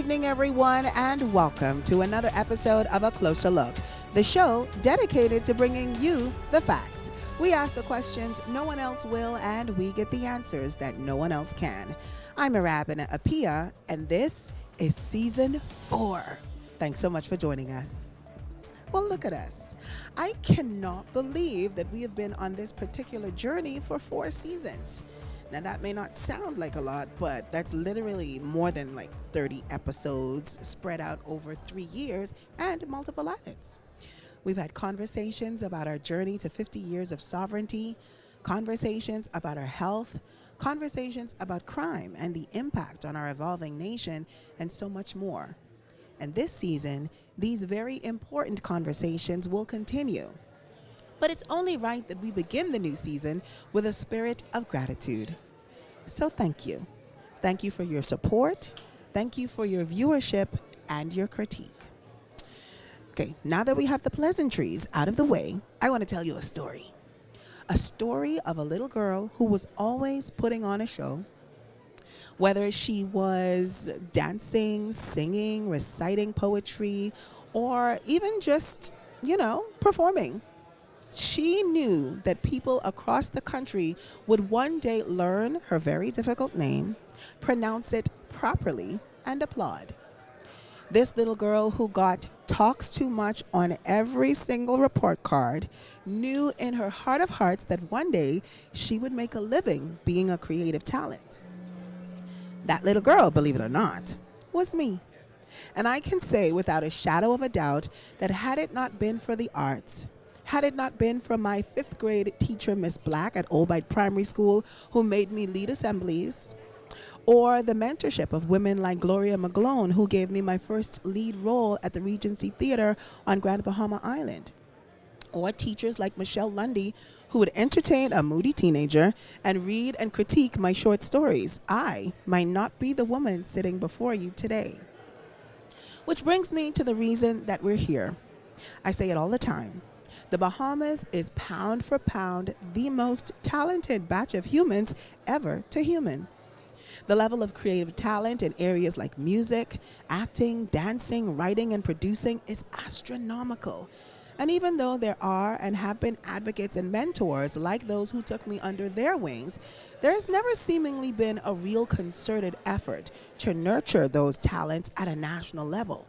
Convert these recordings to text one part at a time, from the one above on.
evening, everyone, and welcome to another episode of A Closer Look, the show dedicated to bringing you the facts. We ask the questions no one else will, and we get the answers that no one else can. I'm Arabina Apia, and this is Season 4. Thanks so much for joining us. Well, look at us. I cannot believe that we have been on this particular journey for 4 seasons. Now, that may not sound like a lot, but that's literally more than 30 episodes spread out over 3 years and multiple islands. We've had conversations about our journey to 50 years of sovereignty, conversations about our health, conversations about crime and the impact on our evolving nation, and so much more. And this season, these very important conversations will continue. But it's only right that we begin the new season with a spirit of gratitude. So thank you. Thank you for your support. Thank you for your viewership and your critique. Okay, now that we have the pleasantries out of the way, I want to tell you a story. A story of a little girl who was always putting on a show. Whether she was dancing, singing, reciting poetry, or even just, performing. She knew that people across the country would one day learn her very difficult name, pronounce it properly, and applaud. This little girl who got talks too much on every single report card knew in her heart of hearts that one day she would make a living being a creative talent. That little girl, believe it or not, was me. And I can say without a shadow of a doubt that had it not been for the arts, had it not been for my 5th grade teacher, Miss Black at Old Bight Primary School, who made me lead assemblies, or the mentorship of women like Gloria McGlone, who gave me my first lead role at the Regency Theater on Grand Bahama Island, or teachers like Michelle Lundy, who would entertain a moody teenager and read and critique my short stories, I might not be the woman sitting before you today. Which brings me to the reason that we're here. I say it all the time. The Bahamas is pound for pound the most talented batch of humans ever to human. The level of creative talent in areas like music, acting, dancing, writing, and producing is astronomical. And even though there are and have been advocates and mentors like those who took me under their wings, there has never seemingly been a real concerted effort to nurture those talents at a national level.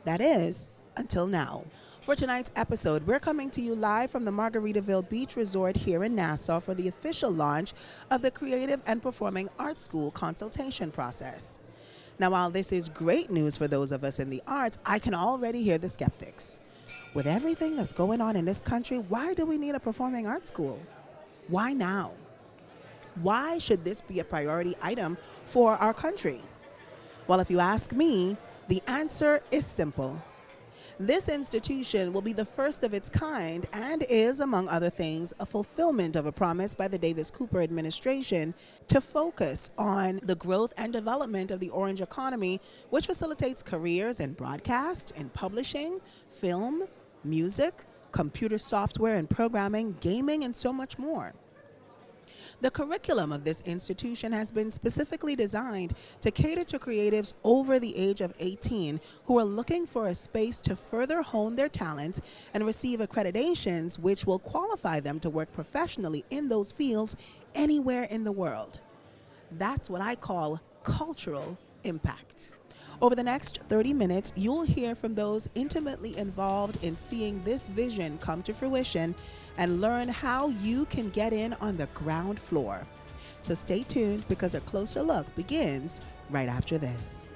That is, until now. For tonight's episode, we're coming to you live from the Margaritaville Beach Resort here in Nassau for the official launch of the Creative and Performing Arts School consultation process. Now, while this is great news for those of us in the arts, I can already hear the skeptics. With everything that's going on in this country, why do we need a performing arts school? Why now? Why should this be a priority item for our country? Well, if you ask me, the answer is simple. This institution will be the first of its kind and is, among other things, a fulfillment of a promise by the Davis Cooper administration to focus on the growth and development of the orange economy, which facilitates careers in broadcast, in publishing, film, music, computer software and programming, gaming, and so much more. The curriculum of this institution has been specifically designed to cater to creatives over the age of 18 who are looking for a space to further hone their talents and receive accreditations which will qualify them to work professionally in those fields anywhere in the world. That's what I call cultural impact. Over the next 30 minutes, you'll hear from those intimately involved in seeing this vision come to fruition and learn how you can get in on the ground floor. So stay tuned because A Closer Look begins right after this.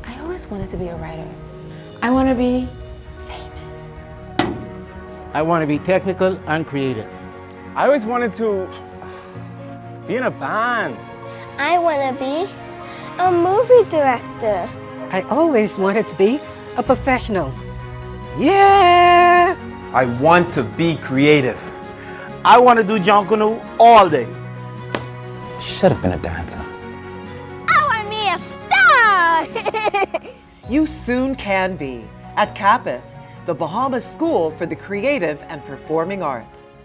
I always wanted to be a writer. I want to be famous. I want to be technical and creative. I always wanted to be in a band. I want to be a movie director. I always wanted to be a professional. Yeah! I want to be creative. I want to do John Canoe all day. Should have been a dancer. I want to be a star! You soon can be. At CAPAS, the Bahamas School for the Creative and Performing Arts.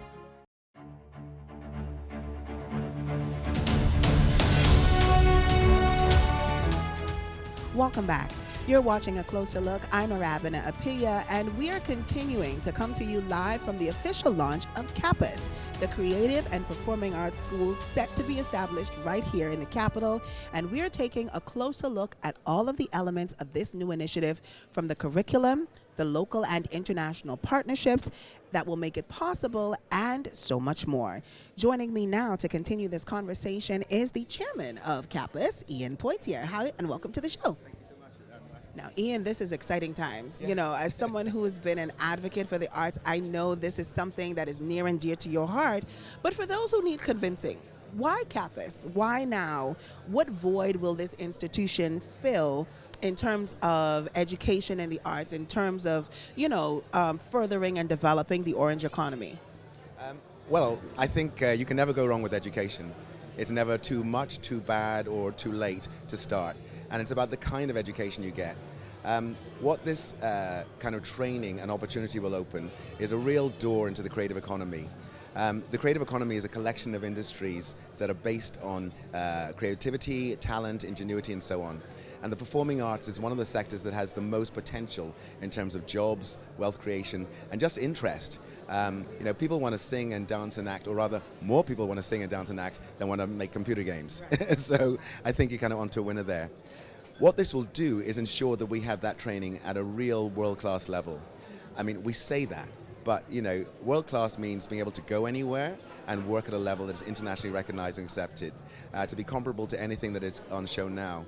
Welcome back. You're watching A Closer Look. I'm Arabina Apia, and we are continuing to come to you live from the official launch of CAPAS, the Creative and Performing Arts School set to be established right here in the capital. And we are taking a closer look at all of the elements of this new initiative, from the curriculum, the local and international partnerships that will make it possible, and so much more. Joining me now to continue this conversation is the chairman of CAPAS, Ian Poitier. Hi, and welcome to the show. Now, Ian, this is exciting times. You know, as someone who has been an advocate for the arts, I know this is something that is near and dear to your heart. But for those who need convincing, why CAPAS? Why now? What void will this institution fill in terms of education in the arts, in terms of, furthering and developing the orange economy? Well, I think you can never go wrong with education. It's never too much, too bad, or too late to start. And it's about the kind of education you get. What this kind of training and opportunity will open is a real door into the creative economy. The creative economy is a collection of industries that are based on creativity, talent, ingenuity, and so on. And the performing arts is one of the sectors that has the most potential in terms of jobs, wealth creation, and just interest. People want to sing and dance and act, or rather, more people want to sing and dance and act than want to make computer games. So I think you're kind of onto a winner there. What this will do is ensure that we have that training at a real world-class level. I mean, we say that, but world-class means being able to go anywhere and work at a level that is internationally recognized and accepted, to be comparable to anything that is on show now.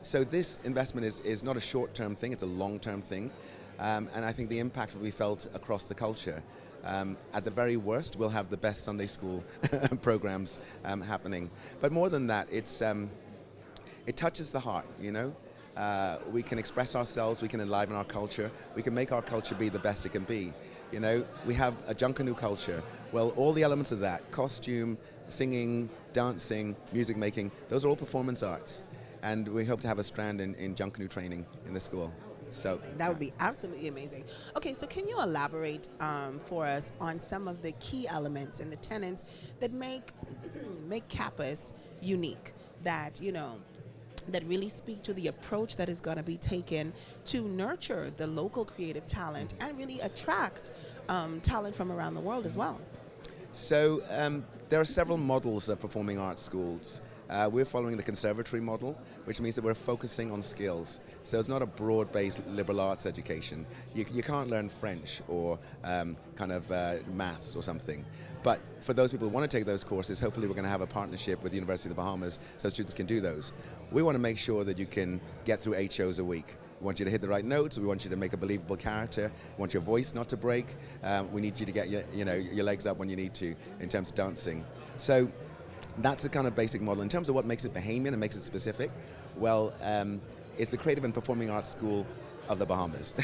So this investment is not a short-term thing, it's a long-term thing. And I think the impact will be felt across the culture. At the very worst, we'll have the best Sunday school programs happening. But more than that, it touches the heart, We can express ourselves, we can enliven our culture, we can make our culture be the best it can be. We have a Junkanoo culture. Well, all the elements of that, costume, singing, dancing, music making, those are all performance arts. And we hope to have a strand in Junkanoo training in the school. So that would be absolutely amazing. Okay, so can you elaborate for us on some of the key elements and the tenets that make CAPAS unique, that that really speak to the approach that is going to be taken to nurture the local creative talent and really attract talent from around the world as well? So there are several models of performing arts schools. We're following the conservatory model, which means that we're focusing on skills. So it's not a broad-based liberal arts education. You can't learn French or maths or something. But for those people who want to take those courses, hopefully we're going to have a partnership with the University of the Bahamas so students can do those. We want to make sure that you can get through 8 shows a week. We want you to hit the right notes. We want you to make a believable character. We want your voice not to break. We need you to get your legs up when you need to in terms of dancing. So that's the kind of basic model. In terms of what makes it Bahamian and makes it specific, well, it's the Creative and Performing Arts School of the Bahamas.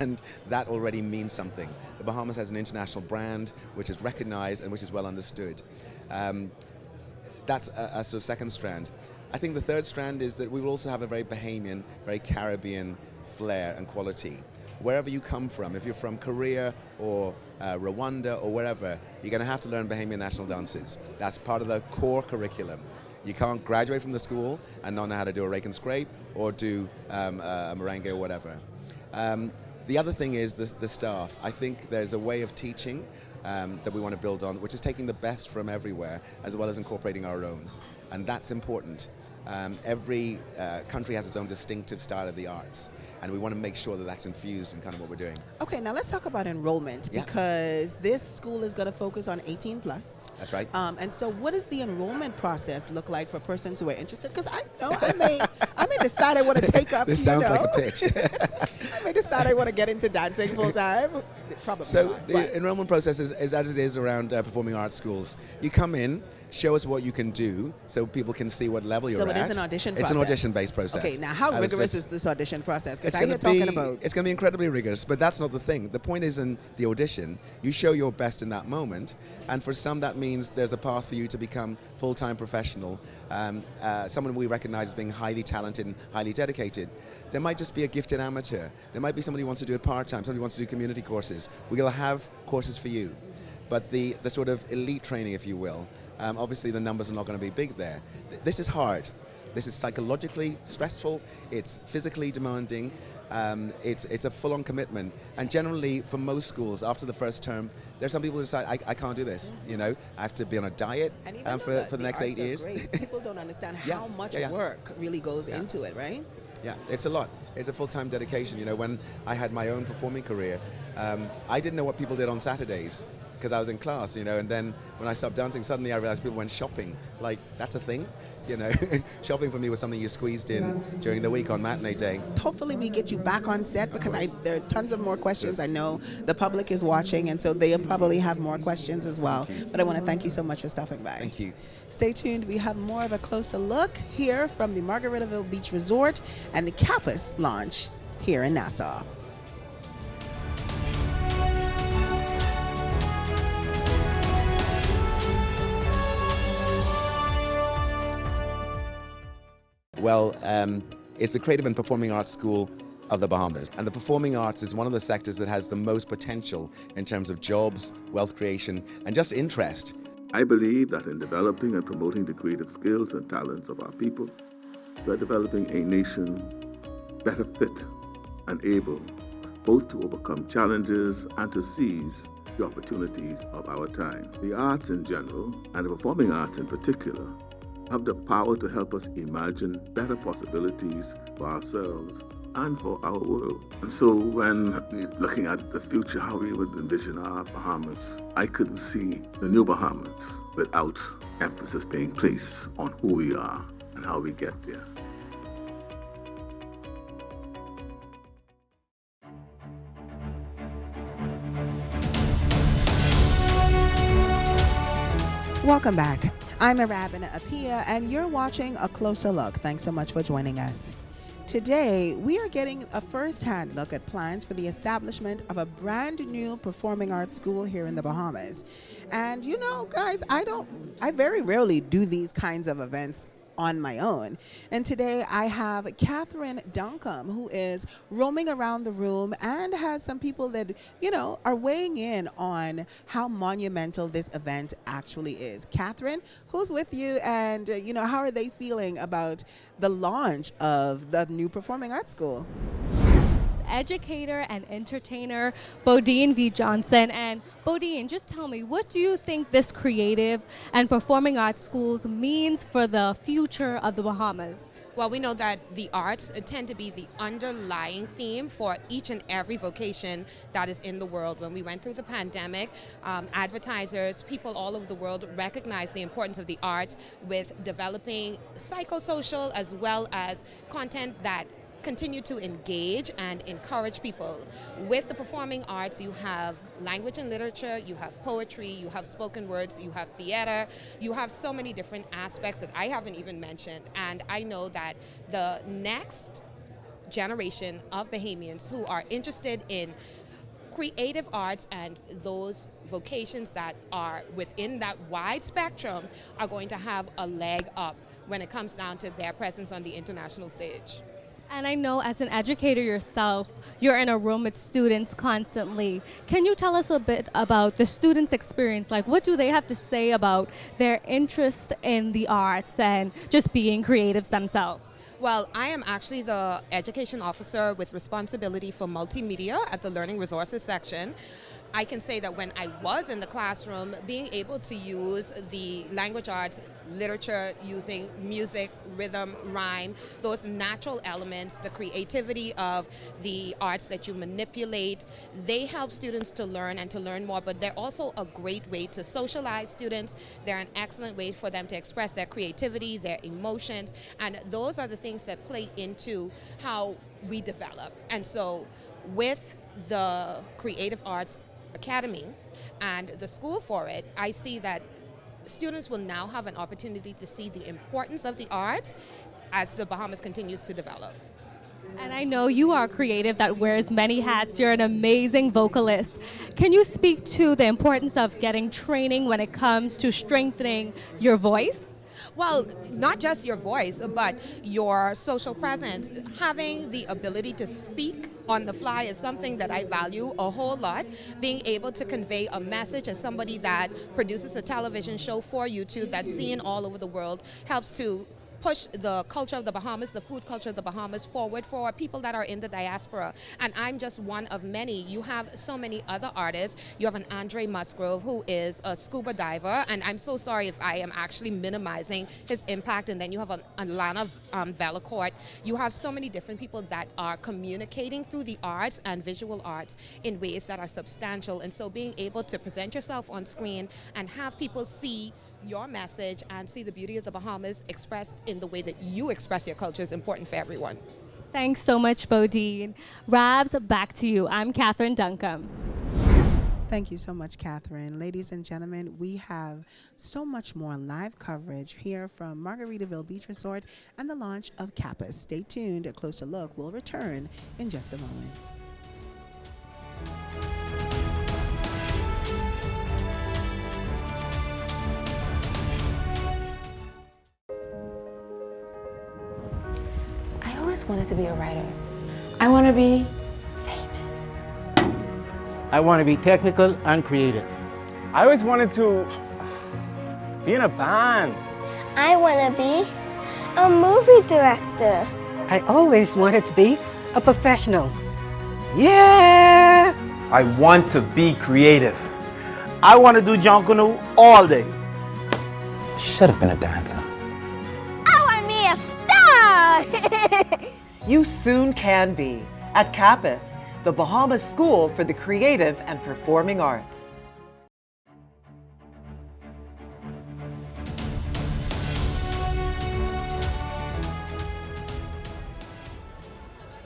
And that already means something. The Bahamas has an international brand which is recognized and which is well understood. That's a sort of second strand. I think the third strand is that we will also have a very Bahamian, very Caribbean flair and quality. Wherever you come from, if you're from Korea or Rwanda or wherever, you're going to have to learn Bahamian national dances. That's part of the core curriculum. You can't graduate from the school and not know how to do a rake and scrape or do a merengue or whatever. The other thing is the staff. I think there's a way of teaching that we want to build on, which is taking the best from everywhere as well as incorporating our own. And that's important. Every country has its own distinctive style of the arts. And we want to make sure that that's infused in kind of what we're doing. Okay, now let's talk about enrollment, because this school is going to focus on 18 plus. That's right. And so what does the enrollment process look like for persons who are interested? Because I may decide I want to take up, This sounds like a pitch. I may decide I want to get into dancing full time. Probably So not, the enrollment process is as it is around performing arts schools. You come in, show us what you can do so people can see what level you're at. So it is an audition process? It's an audition-based process. Okay, now how rigorous is this audition process? Because I hear talking about... It's going to be incredibly rigorous, but that's not the thing. The point is in the audition, you show your best in that moment, and for some that means there's a path for you to become full-time professional, someone we recognize as being highly talented and highly dedicated. There might just be a gifted amateur. There might be somebody who wants to do it part-time, somebody who wants to do community courses. We'll have courses for you. But the sort of elite training, if you will, obviously the numbers are not going to be big there. This is hard. This is psychologically stressful, it's physically demanding, it's a full-on commitment. And generally, for most schools, after the first term, there are some people who decide, I can't do this, you know, I have to be on a diet for the next 8 years. People don't understand how much work really goes into it, right? Yeah, it's a lot. It's a full-time dedication. You know, when I had my own performing career, I didn't know what people did on Saturdays because I was in class, you know, and then when I stopped dancing, suddenly I realized people went shopping. Like, that's a thing? You know, shopping for me was something you squeezed in during the week on matinee day. Hopefully we get you back on set because there are tons of more questions. I know the public is watching, and so they'll probably have more questions as well. But I want to thank you so much for stopping by. Thank you. Stay tuned. We have more of a closer look here from the Margaritaville Beach Resort and the CAPAS launch here in Nassau. Well, it's the Creative and Performing Arts School of the Bahamas. And the performing arts is one of the sectors that has the most potential in terms of jobs, wealth creation, and just interest. I believe that in developing and promoting the creative skills and talents of our people, we are developing a nation better fit and able both to overcome challenges and to seize the opportunities of our time. The arts in general, and the performing arts in particular, have the power to help us imagine better possibilities for ourselves and for our world. And so when looking at the future, how we would envision our Bahamas, I couldn't see the new Bahamas without emphasis being placed on who we are and how we get there. Welcome back. I'm Arabina Apia, and you're watching A Closer Look. Thanks so much for joining us. Today, we are getting a first-hand look at plans for the establishment of a brand new performing arts school here in the Bahamas. And you know, guys, I very rarely do these kinds of events on my own. And today I have Catherine Duncombe, who is roaming around the room and has some people that, you know, are weighing in on how monumental this event actually is. Catherine, who's with you, and, you know, how are they feeling about the launch of the new performing arts school? Educator and entertainer Bodine V. Johnson. And Bodine, just tell me, what do you think this creative and performing arts schools means for the future of the Bahamas? Well, we know that the arts tend to be the underlying theme for each and every vocation that is in the world. When we went through the pandemic, advertisers, people all over the world recognized the importance of the arts with developing psychosocial as well as content that continue to engage and encourage people. With the performing arts, you have language and literature, you have poetry, you have spoken words, you have theater, you have so many different aspects that I haven't even mentioned. And I know that the next generation of Bahamians who are interested in creative arts and those vocations that are within that wide spectrum are going to have a leg up when it comes down to their presence on the international stage. And I know as an educator yourself, you're in a room with students constantly. Can you tell us a bit about the students' experience? Like, what do they have to say about their interest in the arts and just being creatives themselves? Well, I am actually the education officer with responsibility for multimedia at the Learning Resources section. I can say that when I was in the classroom, being able to use the language arts, literature, using music, rhythm, rhyme, those natural elements, the creativity of the arts that you manipulate, they help students to learn and to learn more, but they're also a great way to socialize students. They're an excellent way for them to express their creativity, their emotions, and those are the things that play into how we develop. And so with the Creative Arts Academy and the school for it, I see that students will now have an opportunity to see the importance of the arts as the Bahamas continues to develop. And I know you are a creative that wears many hats. You're an amazing vocalist. Can you speak to the importance of getting training when it comes to strengthening your voice? Well, not just your voice, but your social presence. Having the ability to speak on the fly is something that I value a whole lot. Being able to convey a message as somebody that produces a television show for YouTube that's seen all over the world helps to push the culture of the Bahamas, the food culture of the Bahamas forward for people that are in the diaspora. And I'm just one of many. You have so many other artists. You have an Andre Musgrove who is a scuba diver, and I'm so sorry if I am actually minimizing his impact. And then you have a Lana Velacourt. You have so many different people that are communicating through the arts and visual arts in ways that are substantial. And so being able to present yourself on screen and have people see your message and see the beauty of the Bahamas expressed in the way that you express your culture is important for everyone. Thanks so much, Bodine. Rabs, back to you. I'm Catherine Duncombe. Thank you so much, Catherine. Ladies and gentlemen, we have so much more live coverage here from Margaritaville Beach Resort and the launch of CAPAS. Stay tuned. A closer look will return in just a moment. I always wanted to be a writer. I want to be famous. I want to be technical and creative. I always wanted to be in a band. I want to be a movie director. I always wanted to be a professional. Yeah! I want to be creative. I want to do John Canoe all day. Should have been a dancer. I want to be a star. You soon can be at CAPAS, the Bahamas School for the Creative and Performing Arts.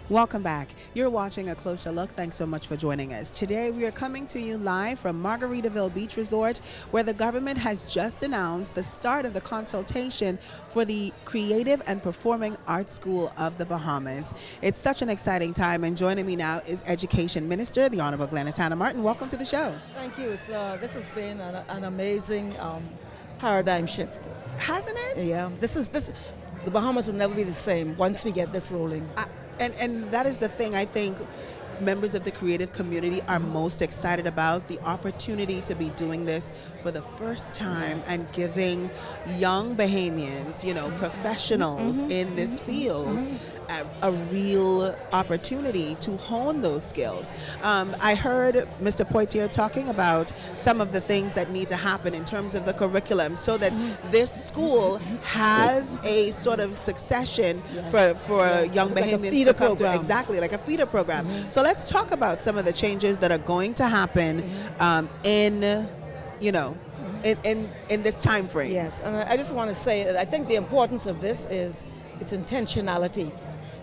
Welcome back. You're watching A Closer Look. Thanks so much for joining us. Today we are coming to you live from Margaritaville Beach Resort, where the government has just announced the start of the consultation for the Creative and Performing Arts School of the Bahamas. It's such an exciting time, and joining me now is Education Minister, the Honorable Glenys Hanna. Welcome to the show. Thank you. This has been an amazing paradigm shift. Hasn't it? Yeah. The Bahamas will never be the same once we get this rolling. And that is the thing I think members of the creative community are most excited about, the opportunity to be doing this for the first time and giving young Bahamians, professionals in this field a real opportunity to hone those skills. I heard Mr. Poitier talking about some of the things that need to happen in terms of the curriculum so that this school has a sort of succession for young Bahamians to come to. Exactly, like a feeder program. So let's talk about some of the changes that are going to happen in this time frame. Yes, and I just want to say that I think the importance of this is its intentionality.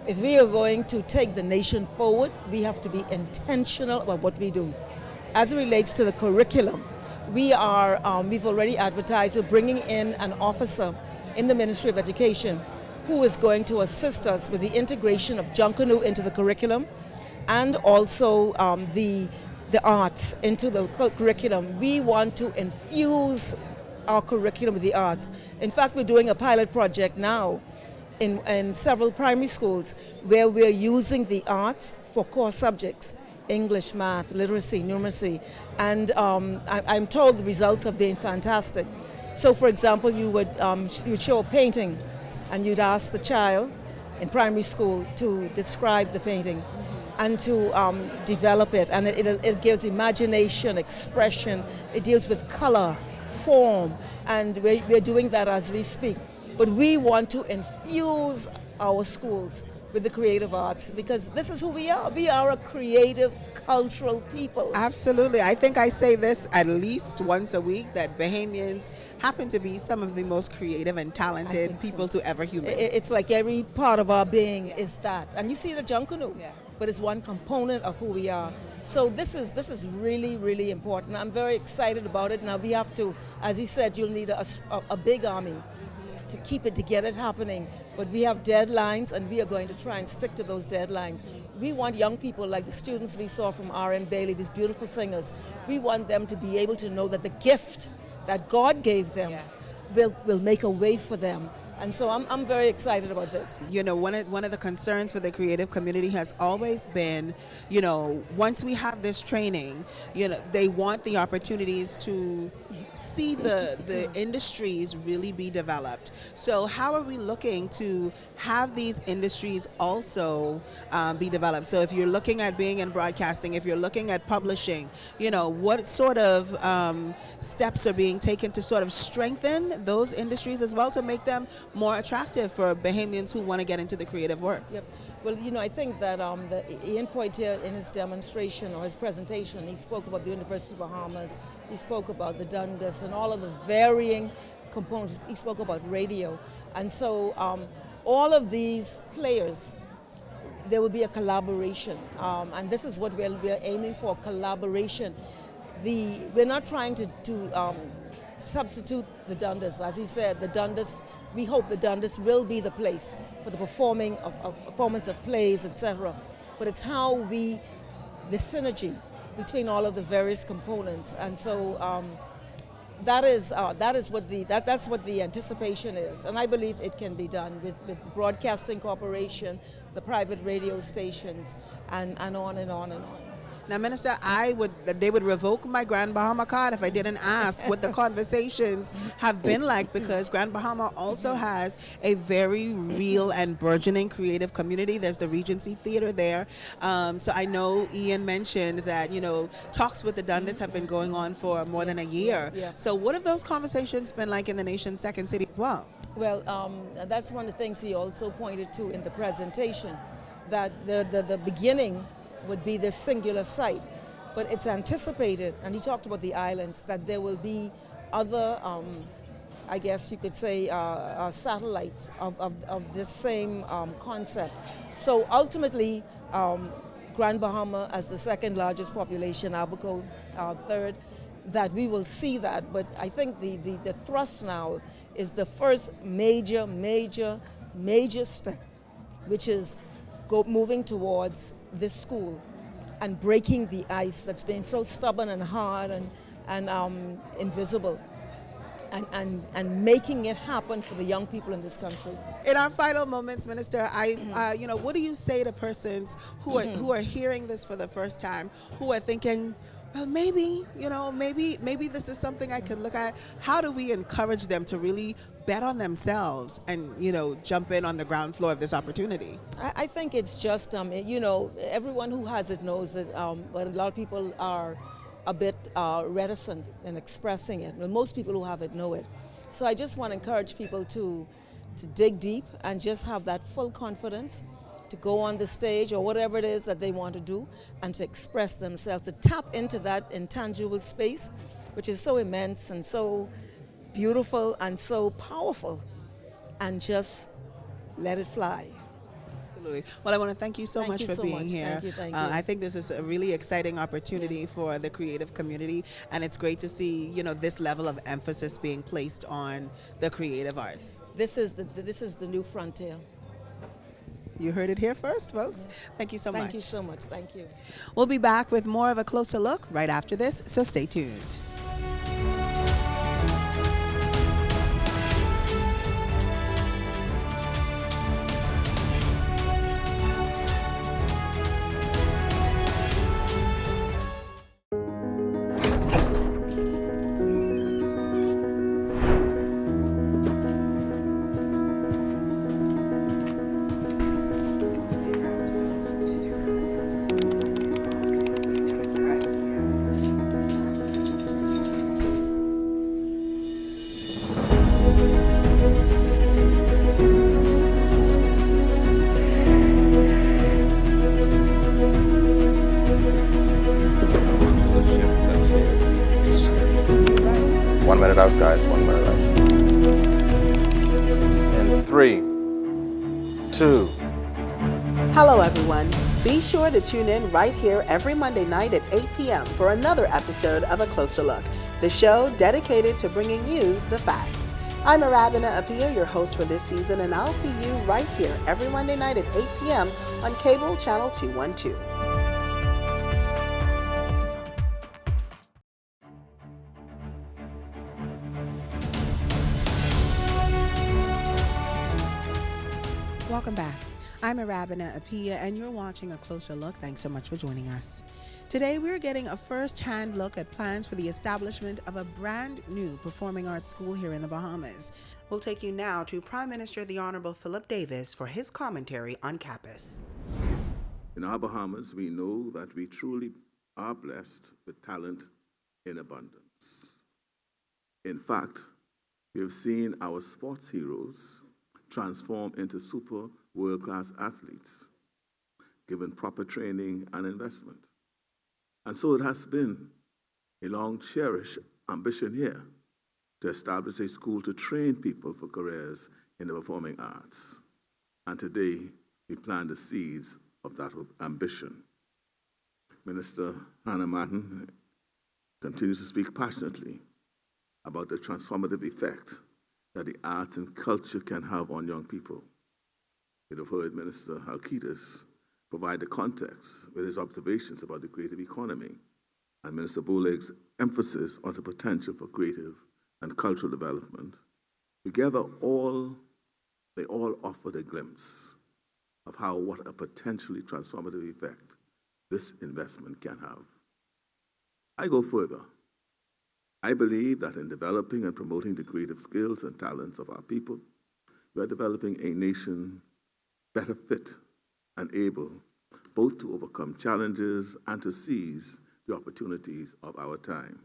If we are going to take the nation forward, we have to be intentional about what we do. As it relates to the curriculum, we've already advertised, we're bringing in an officer in the Ministry of Education who is going to assist us with the integration of Junkanoo into the curriculum and also the arts into the curriculum. We want to infuse our curriculum with the arts. In fact, we're doing a pilot project now in several primary schools where we're using the arts for core subjects, English, math, literacy, numeracy, and I'm told the results have been fantastic. So for example, you would show a painting and you'd ask the child in primary school to describe the painting and to develop it, and it gives imagination, expression, it deals with color, form, and we're doing that as we speak. But we want to infuse our schools with the creative arts because this is who we are. We are a creative, cultural people. Absolutely. I think I say this at least once a week, that Bahamians happen to be some of the most creative and talented people to ever human. It's like every part of our being is that. And you see it at Junkanoo, but it's one component of who we are. So this is really, really important. I'm very excited about it. Now we have to, as he said, you'll need a big army to keep it, to get it happening. But we have deadlines and we are going to try and stick to those deadlines. We want young people like the students we saw from R.M. Bailey, these beautiful singers, we want them to be able to know that the gift that God gave them will make a way for them. And so I'm very excited about this. You know, one of the concerns for the creative community has always been, once we have this training, they want the opportunities to see the industries really be developed. So how are we looking to have these industries also be developed? So if you're looking at being in broadcasting, if you're looking at publishing, what sort of steps are being taken to sort of strengthen those industries as well, to make them more attractive for Bahamians who want to get into the creative works? Yep. Well, I think that Ian Poitier, in his demonstration or his presentation, he spoke about the University of Bahamas, he spoke about the Dundas and all of the varying components. He spoke about radio. And so all of these players, there will be a collaboration. And this is what we're aiming for, collaboration. We're not trying to substitute the Dundas. As he said, the Dundas, we hope the Dundas will be the place for the performance of plays, etc. But it's how the synergy between all of the various components. And so that's what the anticipation is. And I believe it can be done with Broadcasting Corporation, the private radio stations, and on and on and on. Now, Minister, they would revoke my Grand Bahama card if I didn't ask what the conversations have been like, because Grand Bahama also has a very real and burgeoning creative community. There's the Regency Theater there. So I know Ian mentioned that, talks with the Dundas have been going on for more than a year. Yeah. So what have those conversations been like in the nation's second city as well? Well, that's one of the things he also pointed to in the presentation, that the beginning would be this singular site, but it's anticipated, and he talked about the islands, that there will be other, I guess you could say, satellites of this same concept. So ultimately, Grand Bahama as the second largest population, Abaco third, that we will see that, but I think the thrust now is the first major step, which is moving towards this school and breaking the ice that's been so stubborn and hard and invisible, and making it happen for the young people in this country. In our final moments, Minister, what do you say to persons who are hearing this for the first time, who are thinking, well, maybe this is something I could look at? How do we encourage them to really bet on themselves and, jump in on the ground floor of this opportunity? I think it's just, everyone who has it knows it, but a lot of people are a bit reticent in expressing it. Well, most people who have it know it. So I just want to encourage people to dig deep and just have that full confidence to go on the stage or whatever it is that they want to do, and to express themselves, to tap into that intangible space, which is so immense and so beautiful and so powerful, and just let it fly. Absolutely. Well, I want to thank you so much for being here. Thank you. I think this is a really exciting opportunity for the creative community, and it's great to see, this level of emphasis being placed on the creative arts. This is the new frontier. You heard it here first, folks. Thank you so much. Thank you so much. Thank you. We'll be back with more of a closer look right after this, so stay tuned. Out, guys, 1 minute out. In 3, 2. Hello, everyone. Be sure to tune in right here every Monday night at 8 p.m. for another episode of A Closer Look, the show dedicated to bringing you the facts. I'm Arabina Apia, your host for this season, and I'll see you right here every Monday night at 8 p.m. on cable channel 212. Welcome back. I'm Arabina Apia, and you're watching A Closer Look. Thanks so much for joining us. Today, we're getting a first-hand look at plans for the establishment of a brand new performing arts school here in the Bahamas. We'll take you now to Prime Minister the Honorable Philip Davis for his commentary on CAPAS. In our Bahamas, we know that we truly are blessed with talent in abundance. In fact, we have seen our sports heroes transform into super world-class athletes, given proper training and investment. And so it has been a long-cherished ambition here to establish a school to train people for careers in the performing arts. And today, we plant the seeds of that ambition. Minister Hanna continues to speak passionately about the transformative effect that the arts and culture can have on young people. You'd have heard Minister Halkitis provide the context with his observations about the creative economy and Minister Boleg's emphasis on the potential for creative and cultural development. Together, they all offered a glimpse of what a potentially transformative effect this investment can have. I go further. I believe that in developing and promoting the creative skills and talents of our people, we are developing a nation better fit and able both to overcome challenges and to seize the opportunities of our time.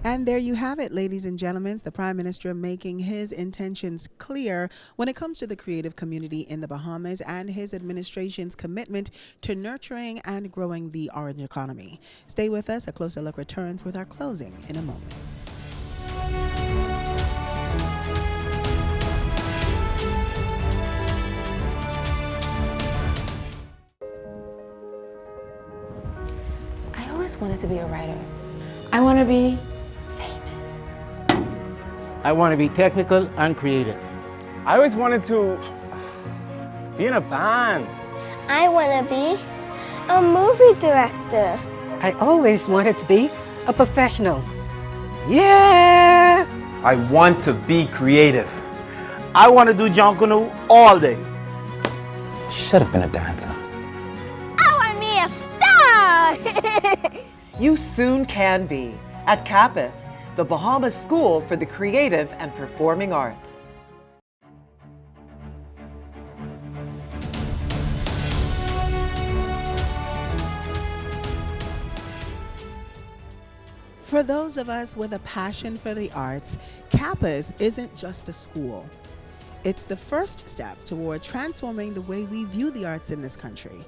And there you have it, ladies and gentlemen, the Prime Minister making his intentions clear when it comes to the creative community in the Bahamas and his administration's commitment to nurturing and growing the orange economy. Stay with us. A Closer Look returns with our closing in a moment. I always wanted to be a writer. I want to be famous. I want to be technical and creative. I always wanted to be in a band. I want to be a movie director. I always wanted to be a professional. Yeah! I want to be creative. I want to do John Canoe all day. Should have been a dancer. I want to be a star! You soon can be at CAPAS, the Bahamas School for the Creative and Performing Arts. For those of us with a passion for the arts, CAPAS isn't just a school. It's the first step toward transforming the way we view the arts in this country.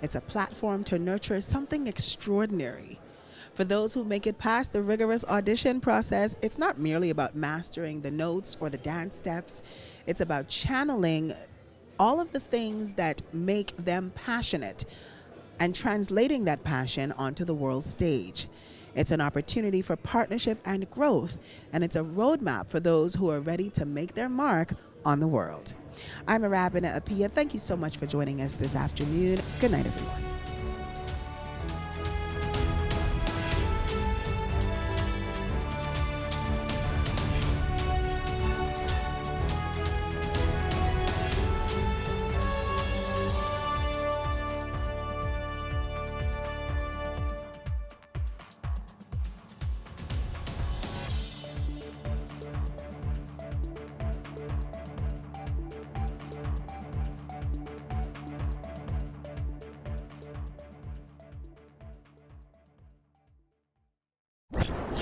It's a platform to nurture something extraordinary. For those who make it past the rigorous audition process, it's not merely about mastering the notes or the dance steps. It's about channeling all of the things that make them passionate and translating that passion onto the world stage. It's an opportunity for partnership and growth, and it's a roadmap for those who are ready to make their mark on the world. I'm Arabina Apia. Thank you so much for joining us this afternoon. Good night, everyone. You